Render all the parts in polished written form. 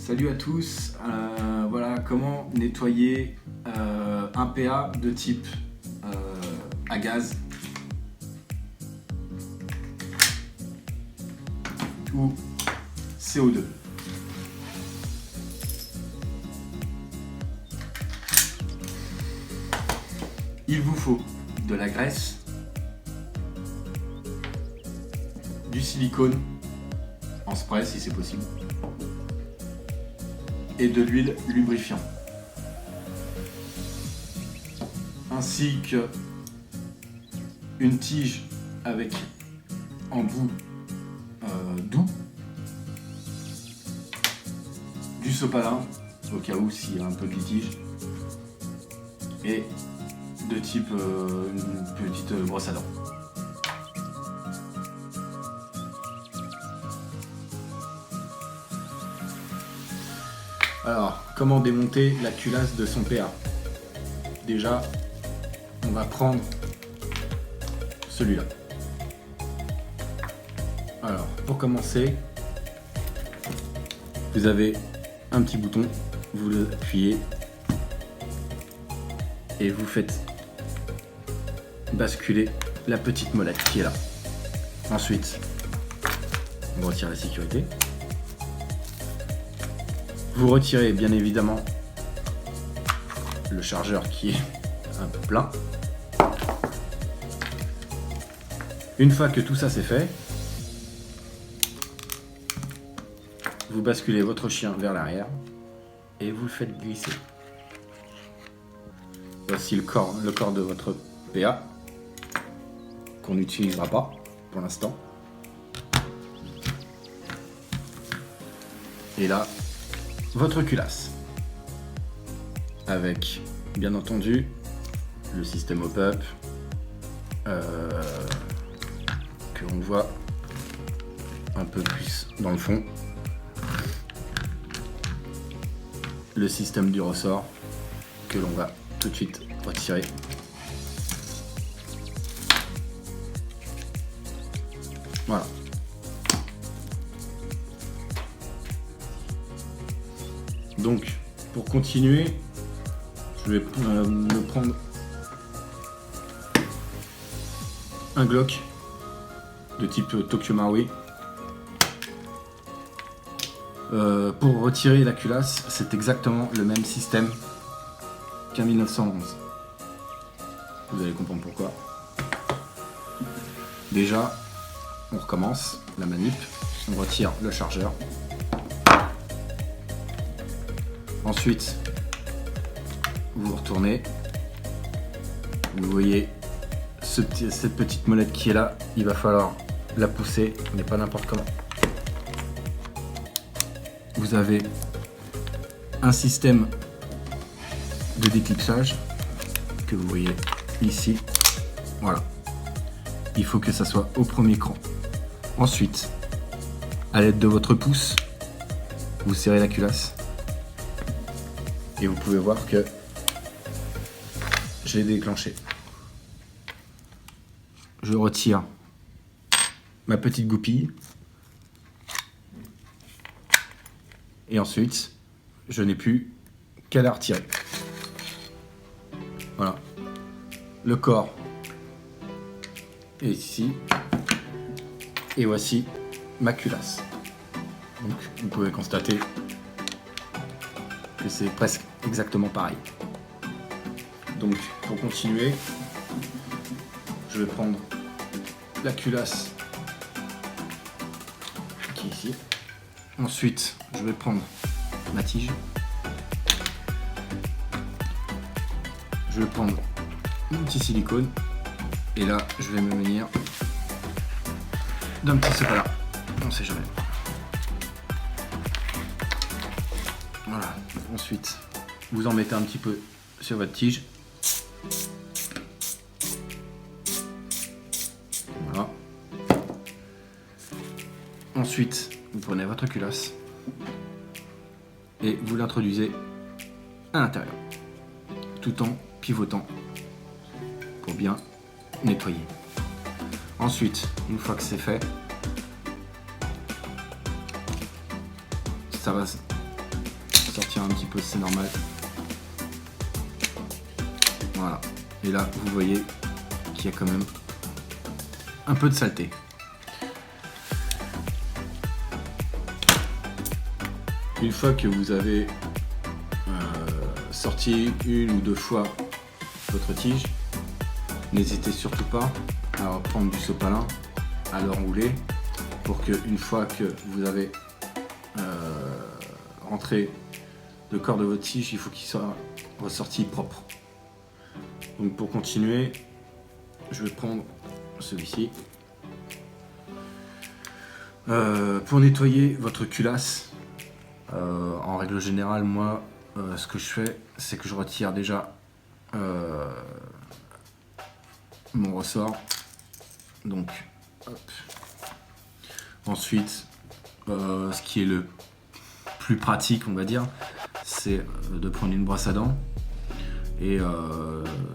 Salut à tous, voilà comment nettoyer un PA de type à gaz ou CO2. Il vous faut de la graisse, du silicone en spray si c'est possible, et de l'huile lubrifiant, ainsi que une tige avec embout doux, du sopalin au cas où s'il y a un peu de litige, et de type une petite brosse à dents. Alors, comment démonter la culasse de son PA? Déjà, on va prendre celui-là. Alors, pour commencer, vous avez un petit bouton, vous l'appuyez et vous faites basculer la petite molette qui est là. Ensuite, on retire la sécurité. Vous retirez bien évidemment le chargeur qui est un peu plein. Une fois que tout ça c'est fait, vous basculez votre chien vers l'arrière et vous le faites glisser. Voici le corps de votre PA qu'on n'utilisera pas pour l'instant. Et là, votre culasse avec bien entendu le système hop-up que l'on voit un peu plus dans le fond, le système du ressort que l'on va tout de suite retirer. Voilà. Donc, pour continuer, je vais me prendre un Glock de type Tokyo Marui. Pour retirer la culasse, c'est exactement le même système qu'un 1911. Vous allez comprendre pourquoi. Déjà, on recommence la manip, on retire le chargeur. Ensuite, vous retournez, vous voyez cette petite molette qui est là, il va falloir la pousser, mais pas n'importe comment. Vous avez un système de déclipsage que vous voyez ici, voilà. Il faut que ça soit au premier cran. Ensuite, à l'aide de votre pouce, vous serrez la culasse. Et vous pouvez voir que je l'ai déclenché. Je retire ma petite goupille. Et ensuite, je n'ai plus qu'à la retirer. Voilà. Le corps est ici. Et voici ma culasse. Donc, vous pouvez constater que c'est presque exactement pareil. Donc pour continuer, je vais prendre la culasse qui est ici. Ensuite, je vais prendre ma tige. Je vais prendre mon petit silicone. Et là, je vais me munir d'un petit sopalin. On sait jamais. Voilà. Ensuite, vous en mettez un petit peu sur votre tige. Voilà. Ensuite, vous prenez votre culasse et vous l'introduisez à l'intérieur, tout en pivotant pour bien nettoyer. Ensuite, une fois que c'est fait, ça va tire un petit peu, c'est normal. Voilà. Et là, vous voyez qu'il y a quand même un peu de saleté. Une fois que vous avez sorti une ou deux fois votre tige, n'hésitez surtout pas à reprendre du sopalin, à le rouler pour que une fois que vous avez rentré le corps de votre tige, il faut qu'il soit ressorti propre. Donc pour continuer, je vais prendre celui-ci. Pour nettoyer votre culasse, en règle générale, moi, ce que je fais, c'est que je retire déjà mon ressort. Donc, hop. Ensuite, ce qui est le plus pratique, on va dire, c'est de prendre une brosse à dents. Et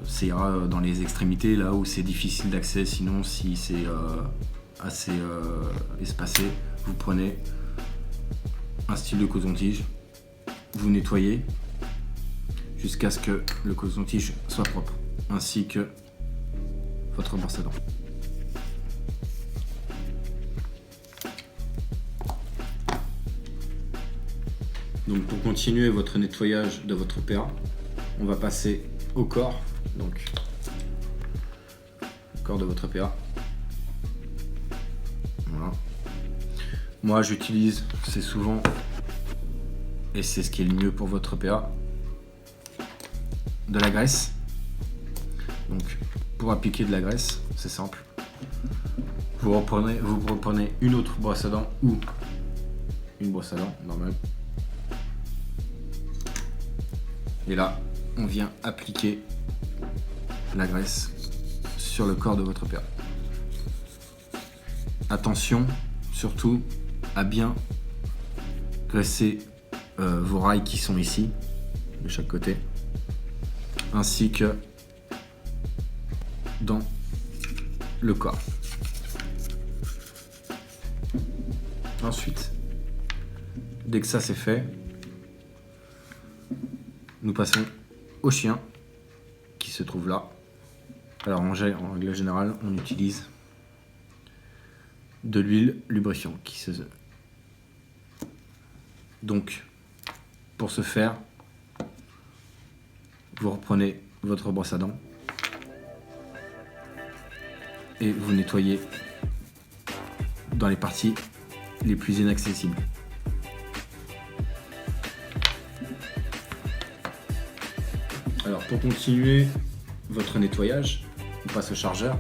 ça ira dans les extrémités, là où c'est difficile d'accès. Sinon, si c'est assez espacé, vous prenez un style de coton-tige, vous nettoyez jusqu'à ce que le coton-tige soit propre, ainsi que votre brosse à dents. Donc pour continuer votre nettoyage de votre PA, on va passer au corps, donc le corps de votre PA. Voilà. Moi j'utilise, c'est souvent, et c'est ce qui est le mieux pour votre PA, de la graisse. Donc pour appliquer de la graisse, c'est simple. Vous reprenez une autre brosse à dents ou une brosse à dents normale. Et là, on vient appliquer la graisse sur le corps de votre PA. Attention, surtout, à bien graisser vos rails qui sont ici, de chaque côté, ainsi que dans le corps. Ensuite, dès que ça c'est fait, nous passons au chien qui se trouve là. Alors en règle générale, on utilise de l'huile lubrifiante Donc, pour ce faire, vous reprenez votre brosse à dents et vous nettoyez dans les parties les plus inaccessibles. Alors pour continuer votre nettoyage, on passe au chargeur.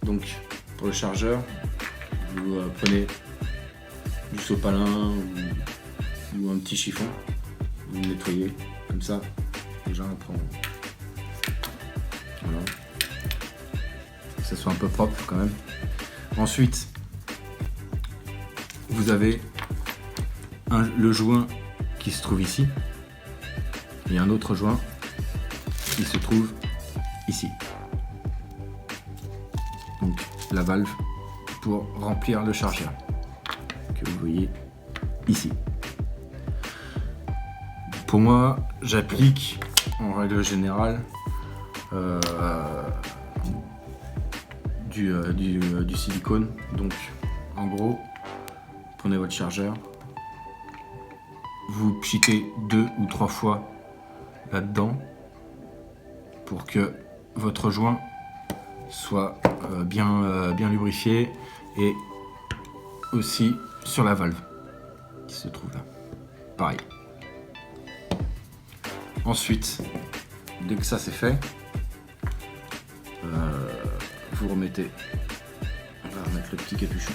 Donc pour le chargeur, vous prenez du sopalin ou un petit chiffon, vous nettoyez comme ça. Déjà on prend, voilà, que ça soit un peu propre quand même. Ensuite, vous avez le joint qui se trouve ici. Et un autre joint qui se trouve ici. Donc la valve pour remplir le chargeur que vous voyez ici. Pour moi, j'applique en règle générale du silicone. Donc en gros, prenez votre chargeur, vous pchitez 2 ou 3 fois là-dedans pour que votre joint soit bien lubrifié, et aussi sur la valve qui se trouve là. Pareil. Ensuite, dès que ça c'est fait, vous remettez, on va remettre le petit capuchon.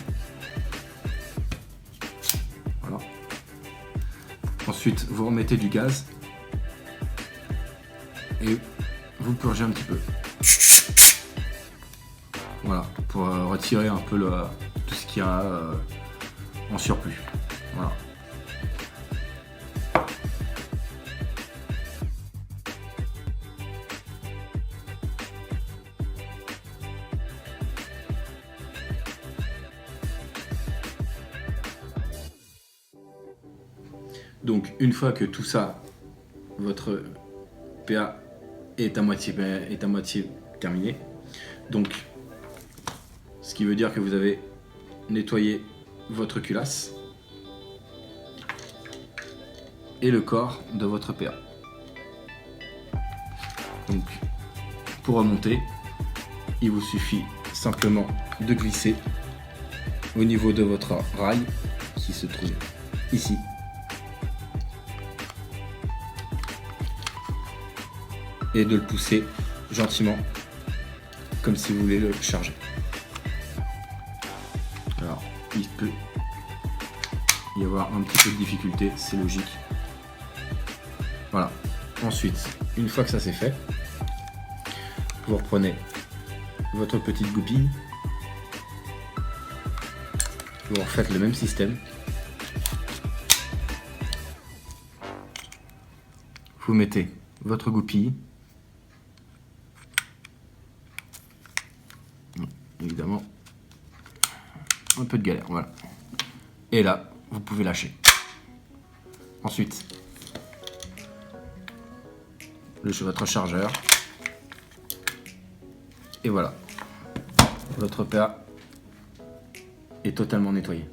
Voilà. Ensuite, vous remettez du gaz et vous purgez un petit peu. Voilà, pour retirer un peu tout ce qu'il y a en surplus. Voilà. Donc une fois que tout ça, votre PA est à moitié terminé, donc ce qui veut dire que vous avez nettoyé votre culasse et le corps de votre PA. Donc pour remonter, il vous suffit simplement de glisser au niveau de votre rail qui se trouve ici. Et de le pousser gentiment comme si vous voulez le charger. Alors il peut y avoir un petit peu de difficulté, c'est logique. Voilà. Ensuite, une fois que ça c'est fait, vous reprenez votre petite goupille, vous refaites le même système. Vous mettez votre goupille, évidemment, un peu de galère, voilà. Et là, vous pouvez lâcher. Ensuite, votre chargeur. Et voilà, votre PA est totalement nettoyé.